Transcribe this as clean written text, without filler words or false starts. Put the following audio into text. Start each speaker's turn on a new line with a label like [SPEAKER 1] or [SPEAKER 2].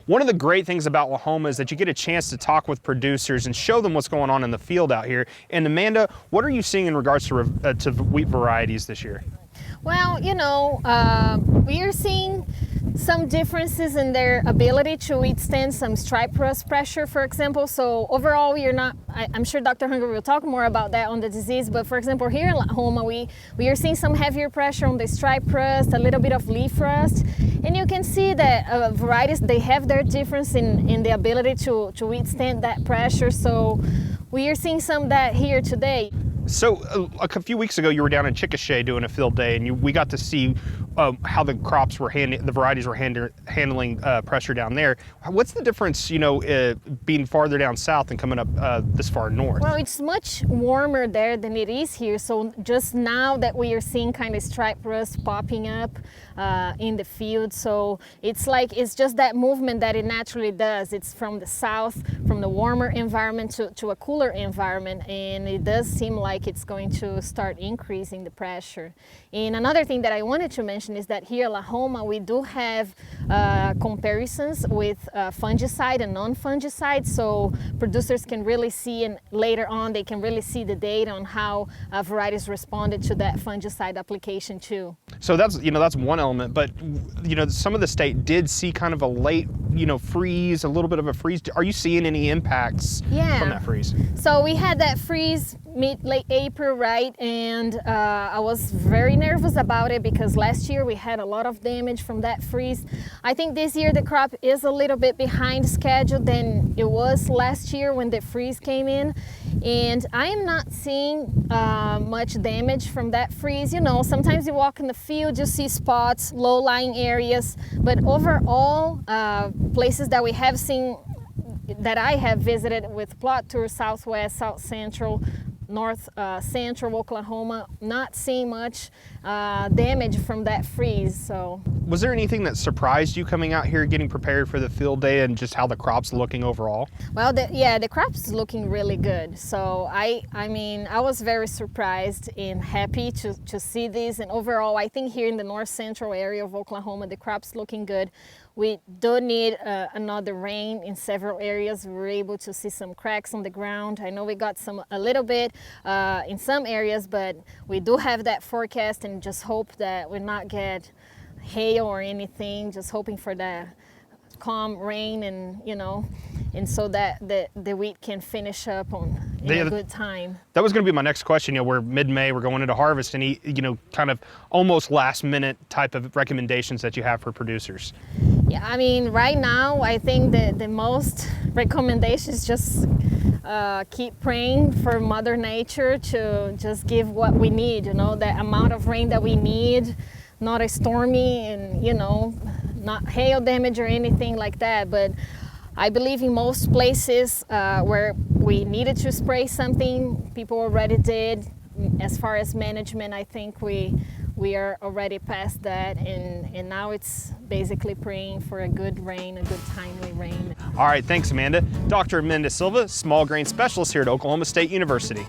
[SPEAKER 1] One of the great things about Oklahoma is that you get a chance to talk with producers and show them what's going on in the field out here. And Amanda, what are you seeing in regards to wheat varieties this year?
[SPEAKER 2] Well, we are seeing some differences in their ability to withstand some stripe rust pressure, for example. So overall, I'm sure Dr. Hunger will talk more about that on the disease, but for example, here in Oklahoma, we are seeing some heavier pressure on the stripe rust, a little bit of leaf rust. And you can see that varieties, they have their difference in the ability to withstand that pressure. So we are seeing some of that here today.
[SPEAKER 1] So a few weeks ago, you were down in Chickasha doing a field day, and we got to see how the crops were the varieties were handling pressure down there. What's the difference, being farther down south and coming up this far north?
[SPEAKER 2] Well, it's much warmer there than it is here. So just now that we are seeing kind of stripe rust popping up in the field, so it's just that movement that it naturally does. It's from the south, from the warmer environment to a cooler environment, and it does seem like it's going to start increasing the pressure. And another thing that I wanted to mention is that here in Oklahoma, we do have comparisons with fungicide and non-fungicide, so producers can really see, and later on they can really see the data on how varieties responded to that fungicide application too.
[SPEAKER 1] So that's one element, but some of the state did see kind of a late freeze, a little bit of a freeze. Are you seeing any impacts from that freeze?
[SPEAKER 2] So we had that freeze late April, right? And I was very nervous about it because last year we had a lot of damage from that freeze. I think this year the crop is a little bit behind schedule than it was last year when the freeze came in. And I am not seeing much damage from that freeze. Sometimes you walk in the field, you see spots, low-lying areas, but overall, places that we have seen, that I have visited with plot tours, Southwest, South Central, North Central Oklahoma, not seeing much damage from that freeze. So,
[SPEAKER 1] was there anything that surprised you coming out here, getting prepared for the field day, and just how the crop's looking overall?
[SPEAKER 2] Well, the crop's looking really good. So I was very surprised and happy to see this. And overall, I think here in the North Central area of Oklahoma, the crop's looking good. We do need another rain in several areas. We were able to see some cracks on the ground. I know we got a little bit in some areas, but we do have that forecast, and just hope that we not get hail or anything. Just hoping for the calm rain, and so that the wheat can finish up in a good time.
[SPEAKER 1] That was going to be my next question. We're mid-May, we're going into harvest, and kind of almost last-minute type of recommendations that you have for producers.
[SPEAKER 2] Yeah, right now, I think the most recommendations just keep praying for Mother Nature to just give what we need, the amount of rain that we need, not a stormy and, not hail damage or anything like that. But I believe in most places where we needed to spray something, people already did. As far as management, I think we are already past that, and now it's basically praying for a good rain, a good timely rain.
[SPEAKER 1] All right, thanks, Amanda. Dr. Oliveira Silva, small grain specialist here at Oklahoma State University.